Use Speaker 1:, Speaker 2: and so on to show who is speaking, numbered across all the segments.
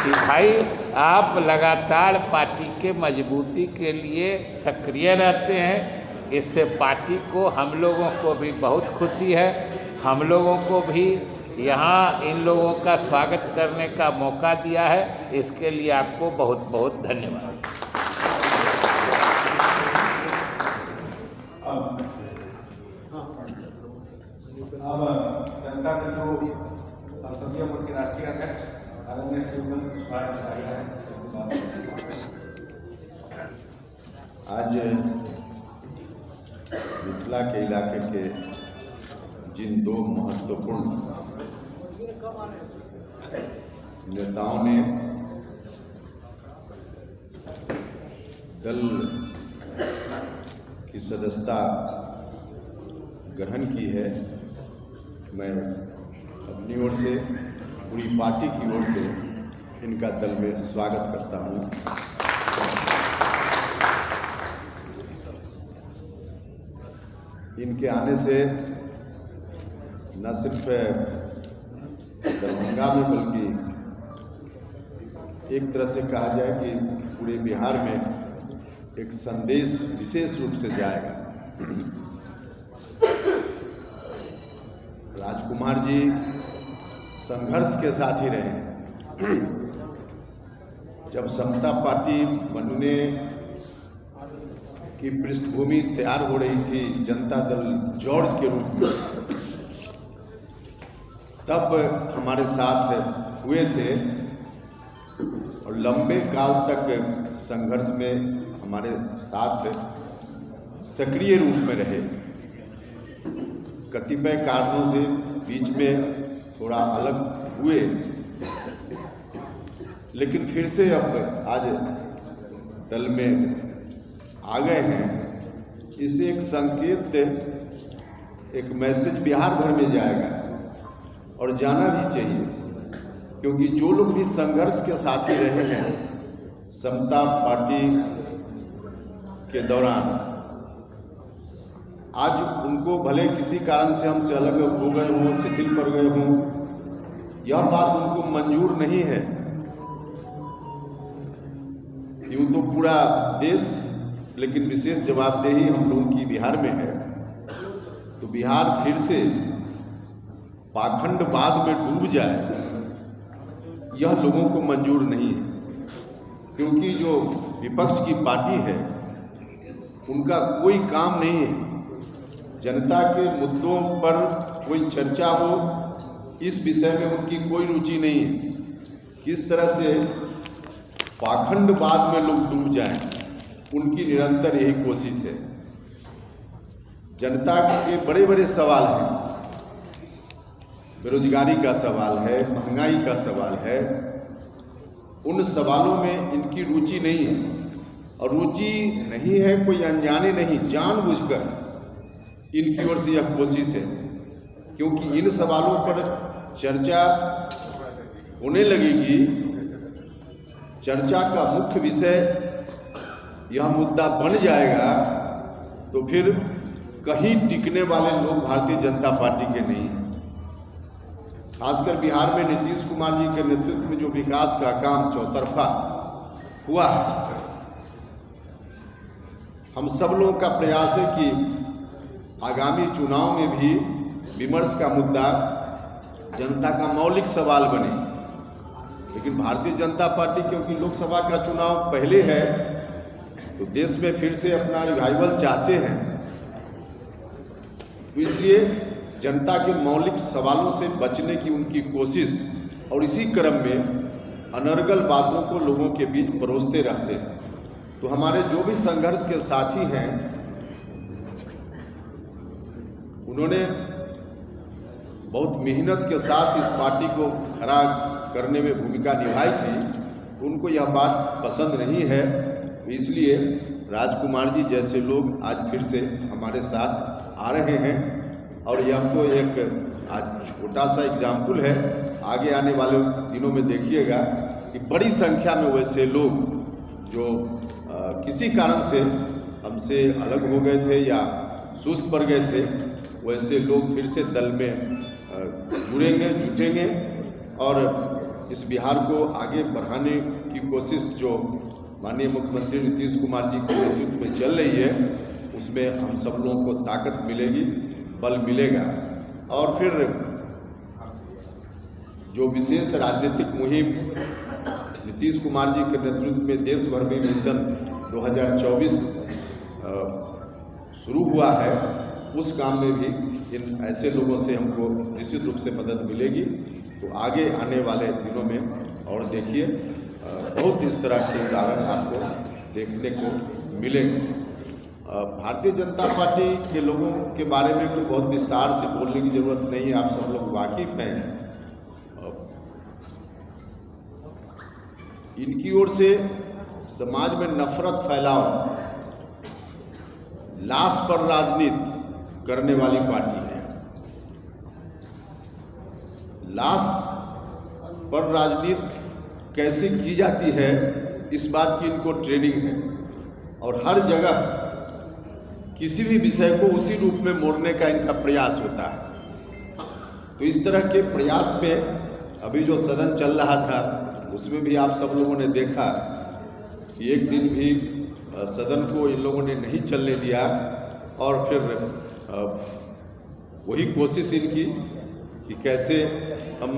Speaker 1: कि भाई आप लगातार पार्टी के मजबूती के लिए सक्रिय रहते हैं। इससे पार्टी को, हम लोगों को भी बहुत खुशी है। हम लोगों को भी यहाँ इन लोगों का स्वागत करने का मौका दिया है, इसके लिए आपको बहुत बहुत धन्यवाद।
Speaker 2: अब जनता दल संसदीय बोर्ड के राष्ट्रीय अध्यक्ष आदरणीय श्री
Speaker 3: आज मिथिला के इलाके के जिन दो महत्वपूर्ण नेताओं ने दल की सदस्यता ग्रहण की है, मैं अपनी ओर से, पूरी पार्टी की ओर से इनका दल में स्वागत करता हूं। इनके आने से न सिर्फ दरभंगा में बल्कि एक तरह से कहा जाए कि पूरे बिहार में एक संदेश विशेष रूप से जाएगा। राजकुमार जी संघर्ष के साथ ही रहे। जब समता पार्टी बनने की पृष्ठभूमि तैयार हो रही थी जनता दल जॉर्ज के रूप में, तब हमारे साथ हुए थे और लंबे काल तक संघर्ष में हमारे साथ सक्रिय रूप में रहे। कतिपय कारणों से बीच में थोड़ा अलग हुए, लेकिन फिर से अब आज दल में आ गए हैं। इससे एक संकेत, एक मैसेज बिहार भर में जाएगा और जाना भी चाहिए, क्योंकि जो लोग भी संघर्ष के साथ ही रहे हैं समता पार्टी के दौरान, आज उनको भले किसी कारण से हमसे अलग हो गए हों, शिथिल पड़ गए हों, यह बात उनको मंजूर नहीं है। यूँ तो पूरा देश, लेकिन विशेष जवाबदेही हम लोगों की बिहार में है। तो बिहार फिर से पाखंडवाद में डूब जाए, यह लोगों को मंजूर नहीं है। क्योंकि जो विपक्ष की पार्टी है उनका कोई काम नहीं है जनता के मुद्दों पर कोई चर्चा हो, इस विषय में उनकी कोई रुचि नहीं है। किस तरह से पाखंडवाद में लोग डूब जाएं, उनकी निरंतर यही कोशिश है। जनता के बड़े बड़े सवाल हैं, बेरोजगारी का सवाल है, महंगाई का सवाल है, उन सवालों में इनकी रुचि नहीं है। और रुचि नहीं है कोई अनजाने नहीं, जानबूझकर इनकी ओर से यह कोशिश है। क्योंकि इन सवालों पर चर्चा होने लगेगी, चर्चा का मुख्य विषय यह मुद्दा बन जाएगा, तो फिर कहीं टिकने वाले लोग भारतीय जनता पार्टी के नहीं हैं। खासकर बिहार में नीतीश कुमार जी के नेतृत्व में जो विकास का काम चौतरफा हुआ है, हम सब लोगों का प्रयास है कि आगामी चुनाव में भी विमर्श का मुद्दा जनता का मौलिक सवाल बने। लेकिन भारतीय जनता पार्टी, क्योंकि लोकसभा का चुनाव पहले है, तो देश में फिर से अपना रिवाइवल चाहते हैं, तो इसलिए जनता के मौलिक सवालों से बचने की उनकी कोशिश, और इसी क्रम में अनर्गल बातों को लोगों के बीच परोसते रहते हैं। तो हमारे जो भी संघर्ष के साथी हैं, उन्होंने बहुत मेहनत के साथ इस पार्टी को खड़ा करने में भूमिका निभाई थी। उनको यह बात पसंद नहीं है, इसलिए राजकुमार जी जैसे लोग आज फिर से हमारे साथ आ रहे हैं। और यह तो एक आज छोटा सा एग्जाम्पल है, आगे आने वाले दिनों में देखिएगा कि बड़ी संख्या में वैसे लोग जो किसी कारण से हमसे अलग हो गए थे या सुस्त पड़ गए थे, वैसे लोग फिर से दल में जुड़ेंगे, जुटेंगे और इस बिहार को आगे बढ़ाने की कोशिश जो माननीय मुख्यमंत्री नीतीश कुमार जी के नेतृत्व में चल रही है, उसमें हम सब लोगों को ताकत मिलेगी, बल मिलेगा। और फिर जो विशेष राजनीतिक मुहिम नीतीश कुमार जी के नेतृत्व में देश भर में मिशन 2024 शुरू हुआ है, उस काम में भी इन ऐसे लोगों से हमको निश्चित रूप से मदद मिलेगी। तो आगे आने वाले दिनों में और देखिए बहुत इस तरह के उदाहरण आपको देखने को मिलेंगे। भारतीय जनता पार्टी के लोगों के बारे में कोई बहुत विस्तार से बोलने की जरूरत नहीं है, आप सब लोग वाकिफ हैं। इनकी ओर से समाज में नफरत फैलाओ, लाश पर राजनीति करने वाली पार्टी है। लाश पर राजनीति कैसे की जाती है, इस बात की इनको ट्रेनिंग है और हर जगह किसी भी विषय को उसी रूप में मोड़ने का इनका प्रयास होता है। तो इस तरह के प्रयास में अभी जो सदन चल रहा था, उसमें भी आप सब लोगों ने देखा कि एक दिन भी सदन को इन लोगों ने नहीं चलने दिया और फिर वही कोशिश इनकी कि कैसे हम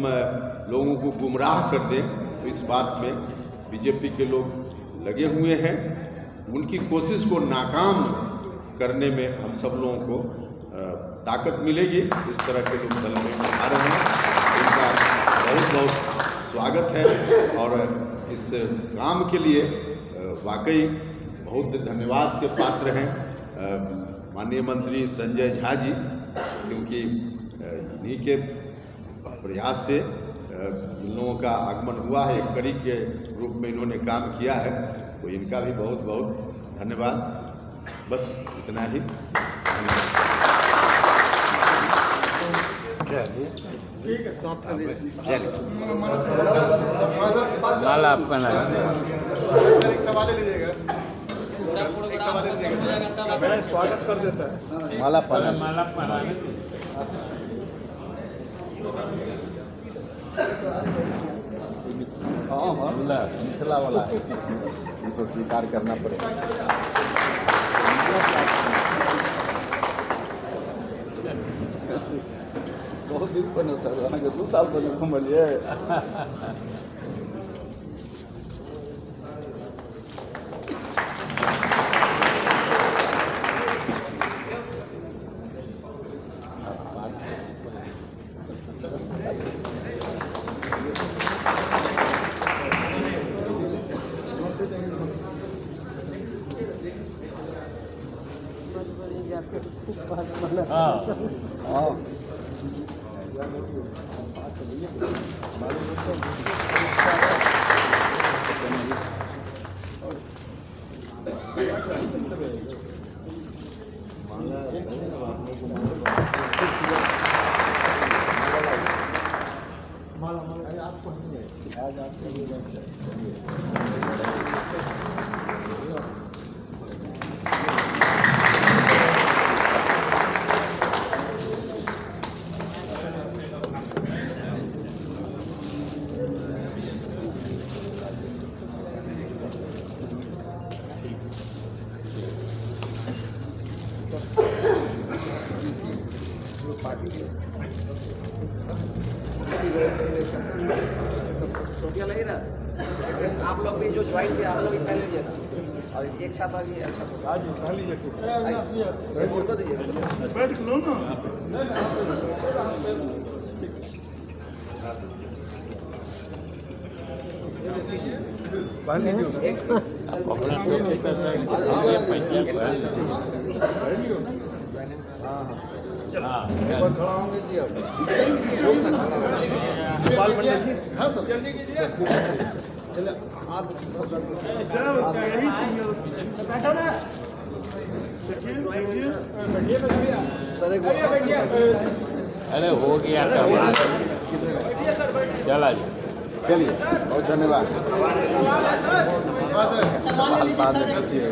Speaker 3: लोगों को गुमराह कर दें। तो इस बात में बीजेपी के लोग लगे हुए हैं। उनकी कोशिश को नाकाम करने में हम सब लोगों को ताकत मिलेगी। इस तरह के लोग दल में आ रहे हैं, इनका बहुत बहुत स्वागत है और इस काम के लिए वाकई बहुत धन्यवाद के पात्र हैं माननीय मंत्री संजय झा जी, क्योंकि इन्हीं के प्रयास से इन लोगों का आगमन हुआ है, एक कड़ी के रूप में इन्होंने काम किया है। तो इनका भी बहुत बहुत धन्यवाद। बस इतना ही।
Speaker 2: ठीक है,
Speaker 1: माला पहना
Speaker 2: सवाल लीजिएगा, मेरा स्वागत कर देता है।
Speaker 1: माला पहना
Speaker 4: मिथिला वाला है, उनको स्वीकार करना पड़ेगा। बहुत दिन पर सर, अहाँ 2 साल पहले घूमलिए।
Speaker 5: छोटिया लगी ना, आप लोग भी जो ज्वाइन किया, आप लोग भी पहन लीजिएगा और एक साथ आ गए। अच्छा
Speaker 2: आज उठा लीजिए,
Speaker 5: बोल कर दीजिए,
Speaker 2: बैठ लो ना। पहन लीजिए उसको,
Speaker 1: अपना टोपी का
Speaker 4: एक बार खड़ा होंगे जी। अब
Speaker 2: बाल मंडल जी,
Speaker 4: हाँ सर, चले हाथ
Speaker 2: बैठो ना,
Speaker 4: सर। एक
Speaker 1: अरे हो गया था, चला जी।
Speaker 4: चलिए, बहुत धन्यवाद। सवाल बाद में पूछिए।